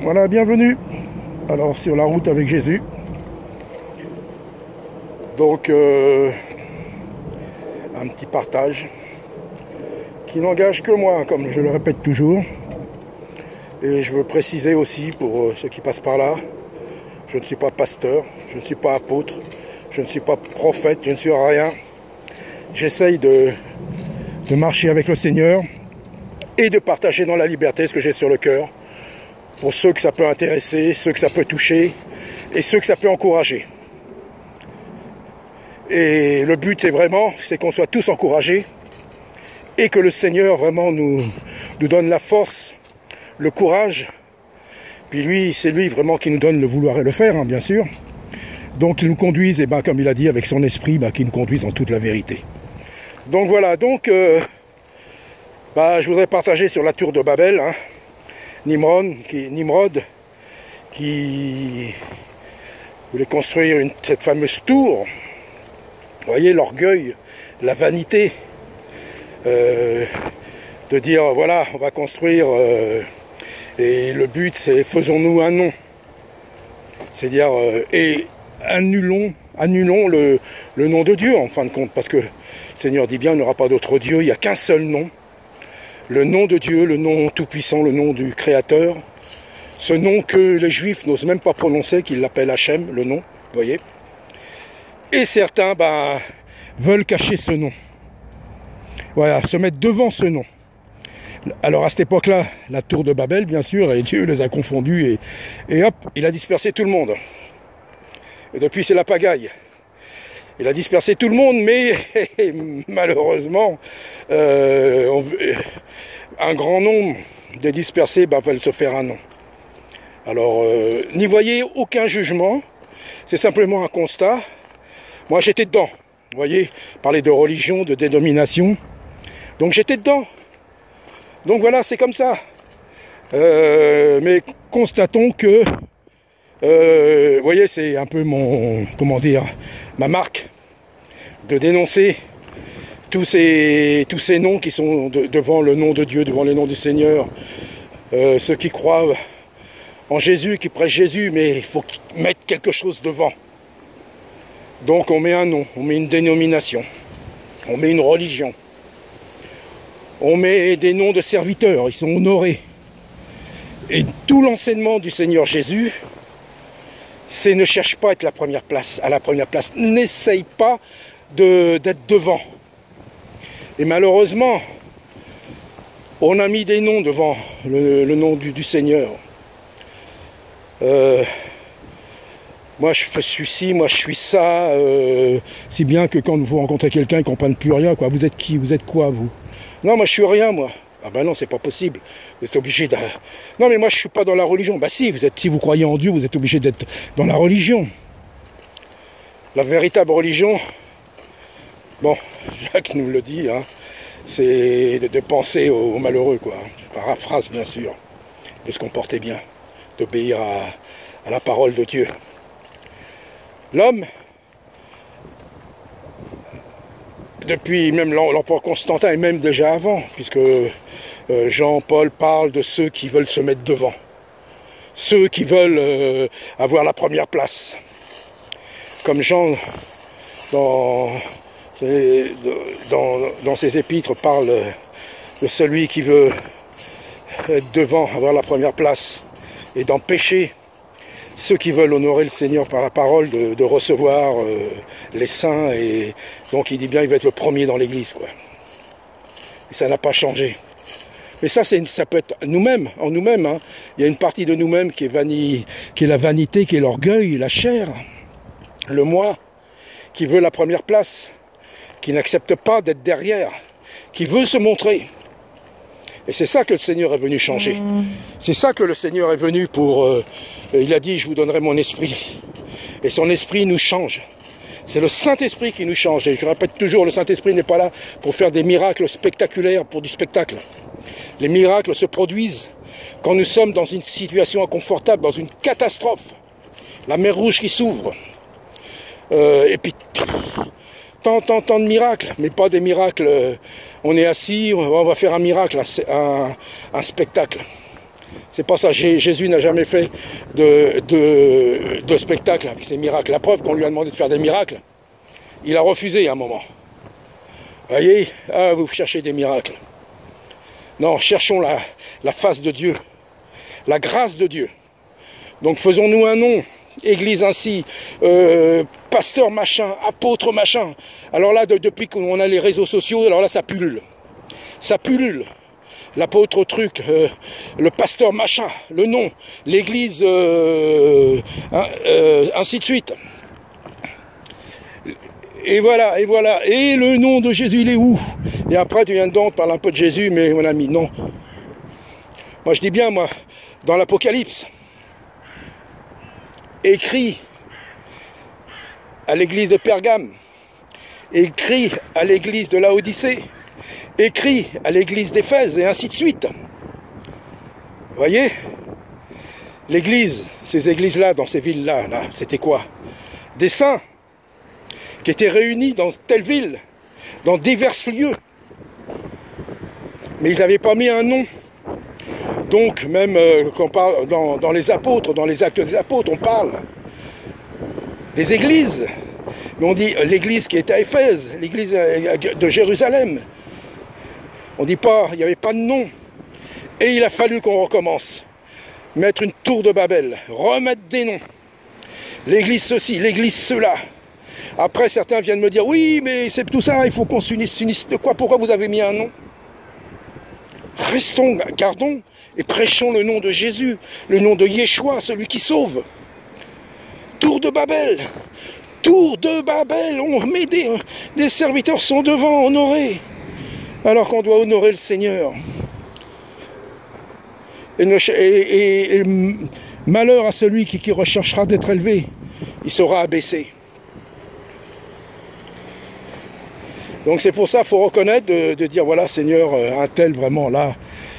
Voilà, bienvenue. Alors, sur la route avec Jésus. Donc, un petit partage qui n'engage que moi, comme je le répète toujours. Et je veux préciser aussi pour ceux qui passent par là, je ne suis pas pasteur, je ne suis pas apôtre, je ne suis pas prophète, je ne suis rien. J'essaye de marcher avec le Seigneur et de partager dans la liberté ce que j'ai sur le cœur, pour ceux que ça peut intéresser, ceux que ça peut toucher et ceux que ça peut encourager. Et le but c'est qu'on soit tous encouragés et que le Seigneur vraiment nous donne la force, le courage. Puis c'est lui vraiment qui nous donne le vouloir et le faire, bien sûr. Donc il nous conduise, et comme il a dit, avec son esprit, qui nous conduise en toute la vérité. Donc voilà, je voudrais partager sur la tour de Babel, Nimrod qui voulait construire cette fameuse tour. Vous voyez l'orgueil, la vanité, de dire voilà, on va construire, et le but c'est faisons-nous un nom. C'est-à-dire, et annulons le nom de Dieu en fin de compte, parce que le Seigneur dit bien, il n'y aura pas d'autre Dieu, il n'y a qu'un seul nom. Le nom de Dieu, le nom tout-puissant, le nom du Créateur, ce nom que les Juifs n'osent même pas prononcer, qu'ils l'appellent Hachem, le nom, vous voyez. Et certains, veulent cacher ce nom. Voilà, se mettre devant ce nom. Alors à cette époque-là, la tour de Babel, bien sûr, et Dieu les a confondus, et hop, il a dispersé tout le monde. Et depuis, c'est la pagaille. Il a dispersé tout le monde, mais malheureusement, un grand nombre des dispersés veulent se faire un nom. Alors, n'y voyez aucun jugement, c'est simplement un constat. Moi, j'étais dedans, vous voyez, parler de religion, de dénomination. Donc, j'étais dedans. Donc, voilà, c'est comme ça. Mais constatons que, vous voyez, c'est un peu ma marque de dénoncer tous ces noms qui sont devant le nom de Dieu, devant les noms du Seigneur, ceux qui croient en Jésus, qui prêchent Jésus, mais il faut mettre quelque chose devant. Donc on met un nom, on met une dénomination, on met une religion, on met des noms de serviteurs, ils sont honorés. Et tout l'enseignement du Seigneur Jésus, c'est ne cherche pas à être à la première place, n'essaye pas d'être devant. Et malheureusement, on a mis des noms devant le nom du Seigneur. Moi je suis ci, moi je suis ça, si bien que quand vous rencontrez quelqu'un, ils ne comprennent plus rien, quoi. Vous êtes qui? Vous êtes quoi, vous? Non, moi je suis rien, moi. Ah non, c'est pas possible. Vous êtes obligé de... Non, mais moi je suis pas dans la religion. Si vous croyez en Dieu, vous êtes obligé d'être dans la religion. La véritable religion, Jacques nous le dit, c'est de penser aux malheureux, quoi. Paraphrase, bien sûr, de se comporter bien, d'obéir à la parole de Dieu. L'homme, depuis même l'empereur Constantin, et même déjà avant, puisque Jean-Paul parle de ceux qui veulent se mettre devant, ceux qui veulent avoir la première place. Comme Jean, dans ses épîtres, parle de celui qui veut être devant, avoir la première place, et d'empêcher ceux qui veulent honorer le Seigneur par la parole de recevoir les saints. Et donc il dit bien, il va être le premier dans l'église, quoi. Et ça n'a pas changé. Mais ça peut être nous-mêmes, en nous-mêmes. Il y a une partie de nous-mêmes qui est la vanité, qui est l'orgueil, la chair, le moi, qui veut la première place, qui n'accepte pas d'être derrière, qui veut se montrer. Et c'est ça que le Seigneur est venu changer. C'est ça que le Seigneur est venu pour... il a dit, je vous donnerai mon esprit. Et son esprit nous change. C'est le Saint-Esprit qui nous change. Et je répète toujours, le Saint-Esprit n'est pas là pour faire des miracles spectaculaires, pour du spectacle. Les miracles se produisent quand nous sommes dans une situation inconfortable, dans une catastrophe. La mer Rouge qui s'ouvre. Et puis... tant de miracles, mais pas des miracles, on est assis, on va faire un miracle, un spectacle. C'est pas ça. Jésus n'a jamais fait de spectacle avec ses miracles. La preuve qu'on lui a demandé de faire des miracles, il a refusé à un moment. Voyez, ah, vous cherchez des miracles. Non, cherchons la face de Dieu, la grâce de Dieu. Donc faisons-nous un nom, église ainsi, pasteur machin, apôtre machin. Alors là, depuis qu'on a les réseaux sociaux, alors là ça pullule. Ça pullule. L'apôtre truc, le pasteur machin, le nom, l'église, ainsi de suite. Et voilà, et voilà. Et le nom de Jésus, il est où? Et après, tu viens dedans, tu parles un peu de Jésus, mais mon ami, non. Moi, je dis bien, moi, dans l'Apocalypse, écrit à l'église de Pergame, écrit à l'église de Laodicée, écrit à l'église d'Éphèse, et ainsi de suite. Vous voyez? L'église, ces églises-là, dans ces villes-là, là, c'était quoi? Des saints qui étaient réunis dans telle ville, dans divers lieux. Mais ils n'avaient pas mis un nom. Donc, même quand on parle dans les apôtres, dans les actes des apôtres, on parle des églises. Mais on dit l'église qui était à Éphèse, l'église de Jérusalem. On ne dit pas, il n'y avait pas de nom. Et il a fallu qu'on recommence. Mettre une tour de Babel, remettre des noms. L'église ceci, l'église cela. Après, certains viennent me dire, oui, mais c'est tout ça, il faut qu'on s'unisse de quoi? Pourquoi vous avez mis un nom? Restons, gardons et prêchons le nom de Jésus, le nom de Yeshua, celui qui sauve. Tour de Babel, tour de Babel, on met des serviteurs sont devant, honorés, alors qu'on doit honorer le Seigneur. Et malheur à celui qui recherchera d'être élevé, il sera abaissé. Donc c'est pour ça qu'il faut reconnaître, de dire, voilà Seigneur, un tel vraiment là,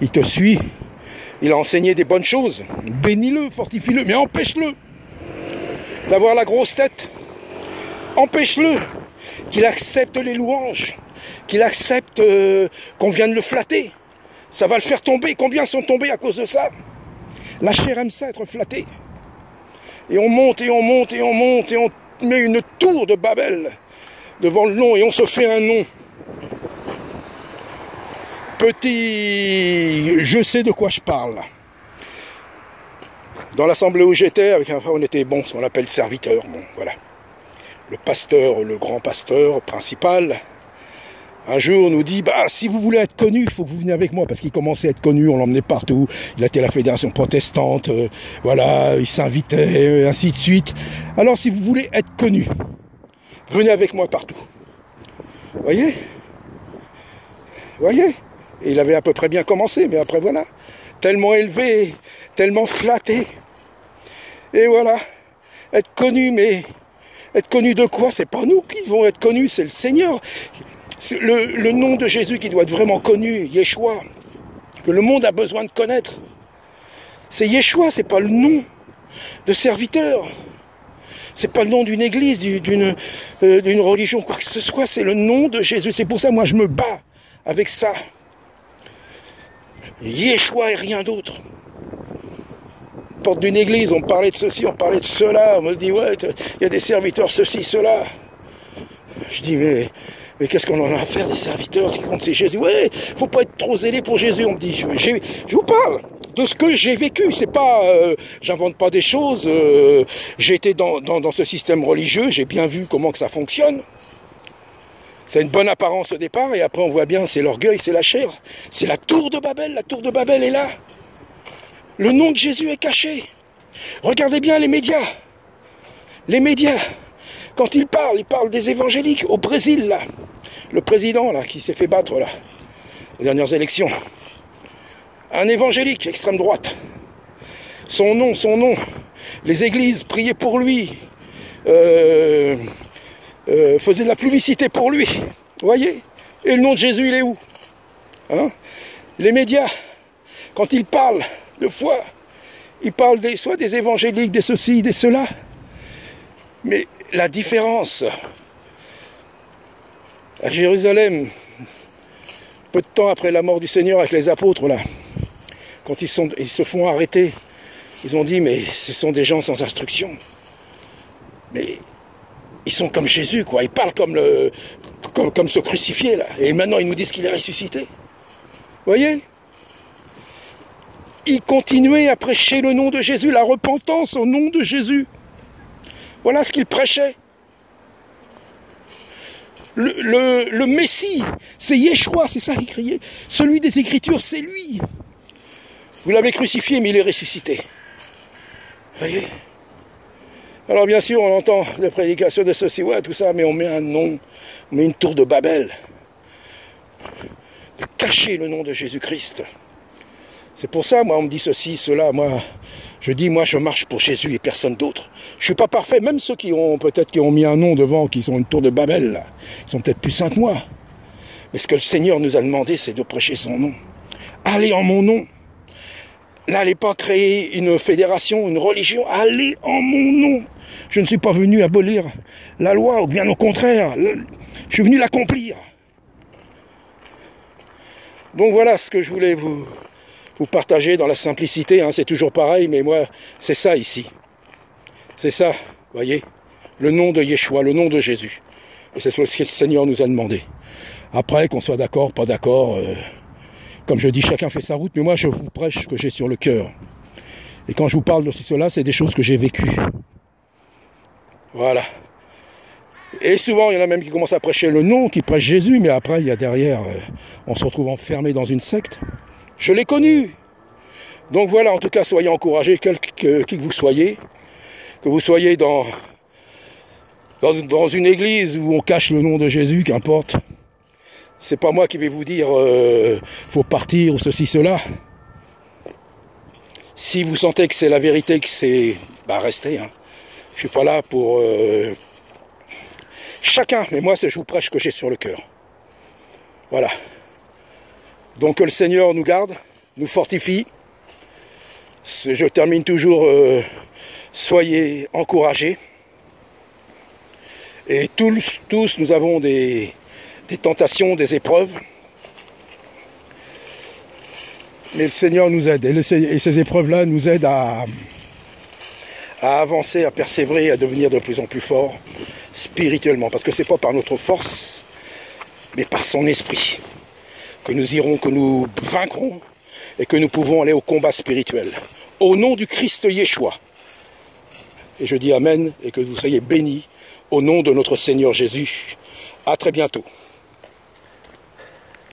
il te suit, il a enseigné des bonnes choses, bénis-le, fortifie-le, mais empêche-le d'avoir la grosse tête, empêche-le qu'il accepte les louanges, qu'il accepte qu'on vienne le flatter, ça va le faire tomber, combien sont tombés à cause de ça? La chair aime ça, être flattée, et on monte, et on monte, et on monte, et on met une tour de Babel, devant le nom, et on se fait un nom. Petit, je sais de quoi je parle. Dans l'assemblée où j'étais, avec un frère, on était bon, ce qu'on appelle serviteur. Bon, voilà. Le pasteur, le grand pasteur principal, un jour nous dit, bah si vous voulez être connu, il faut que vous veniez avec moi, parce qu'il commençait à être connu, on l'emmenait partout. Il était à la fédération protestante, voilà, il s'invitait, ainsi de suite. Alors si vous voulez être connu, venez avec moi partout. Voyez? Voyez? Et il avait à peu près bien commencé, mais après voilà. Tellement élevé, tellement flatté. Et voilà. Être connu, mais être connu de quoi? C'est pas nous qui devons être connus, c'est le Seigneur. C'est le nom de Jésus qui doit être vraiment connu, Yeshua. Que le monde a besoin de connaître. C'est Yeshua, c'est pas le nom de serviteur. C'est pas le nom d'une église, d'une religion, quoi que ce soit, c'est le nom de Jésus. C'est pour ça, moi, je me bats avec ça. Yeshua et rien d'autre. Porte d'une église, on parlait de ceci, on parlait de cela. On me dit, ouais, il y a des serviteurs, ceci, cela. Je dis, mais qu'est-ce qu'on en a à faire des serviteurs? Ce qui compte, c'est Jésus. Ouais, faut pas être trop zélé pour Jésus. On me dit, je vous parle de ce que j'ai vécu, c'est pas, j'invente pas des choses, j'ai été dans ce système religieux, j'ai bien vu comment que ça fonctionne. C'est une bonne apparence au départ, et après on voit bien, c'est l'orgueil, c'est la chair, c'est la tour de Babel est là. Le nom de Jésus est caché. Regardez bien les médias, quand ils parlent des évangéliques, au Brésil là, le président là, qui s'est fait battre là, aux dernières élections. Un évangélique, extrême droite. Son nom. Les églises priaient pour lui. Faisaient de la publicité pour lui. Vous voyez? Et le nom de Jésus, il est où? Hein? Les médias, quand ils parlent de foi, ils parlent soit des évangéliques, des ceci, des cela. Mais la différence, à Jérusalem, peu de temps après la mort du Seigneur avec les apôtres, là, quand ils se font arrêter, ils ont dit, mais ce sont des gens sans instruction. Mais ils sont comme Jésus, quoi. Ils parlent comme ce crucifié, là. Et maintenant, ils nous disent qu'il est ressuscité. Vous voyez? Ils continuaient à prêcher le nom de Jésus, la repentance au nom de Jésus. Voilà ce qu'ils prêchaient. Le Messie, c'est Yeshua, c'est ça qu'ils criaient. Celui des Écritures, c'est lui. Vous l'avez crucifié, mais il est ressuscité. Vous voyez? Alors bien sûr, on entend les prédications de ceci, ouais, tout ça, mais on met un nom, on met une tour de Babel. De cacher le nom de Jésus-Christ. C'est pour ça, moi, on me dit ceci, cela, moi, je dis, moi, je marche pour Jésus et personne d'autre. Je suis pas parfait, même ceux qui ont, peut-être, qui ont mis un nom devant, qui sont une tour de Babel, là, ils sont peut-être plus saints que moi. Mais ce que le Seigneur nous a demandé, c'est de prêcher son nom. Allez en mon nom. N'allez pas créer une fédération, une religion, allez en mon nom. Je ne suis pas venu abolir la loi, ou bien au contraire, je suis venu l'accomplir. Donc voilà ce que je voulais vous partager dans la simplicité, hein, c'est toujours pareil, mais moi, c'est ça ici. C'est ça, voyez, le nom de Yeshua, le nom de Jésus. Et c'est ce que le Seigneur nous a demandé. Après, qu'on soit d'accord, pas d'accord, comme je dis, chacun fait sa route, mais moi, je vous prêche ce que j'ai sur le cœur. Et quand je vous parle de cela, c'est des choses que j'ai vécues. Voilà. Et souvent, il y en a même qui commencent à prêcher le nom, qui prêchent Jésus, mais après, il y a derrière, on se retrouve enfermé dans une secte. Je l'ai connu. Donc voilà, en tout cas, soyez encouragés, qui que vous soyez dans une église où on cache le nom de Jésus, qu'importe. C'est pas moi qui vais vous dire faut partir ou ceci, cela. Si vous sentez que c'est la vérité, que c'est... bah restez, hein. Je suis pas là pour... chacun, mais moi, je vous prêche ce que j'ai sur le cœur. Voilà. Donc que le Seigneur nous garde, nous fortifie. Je termine toujours, soyez encouragés. Et tous, nous avons des tentations, des épreuves. Mais le Seigneur nous aide. Et ces épreuves-là nous aident à avancer, à persévérer, à devenir de plus en plus forts spirituellement. Parce que ce n'est pas par notre force, mais par son esprit que nous irons, que nous vaincrons et que nous pouvons aller au combat spirituel. Au nom du Christ Yeshua. Et je dis Amen et que vous soyez bénis au nom de notre Seigneur Jésus. À très bientôt.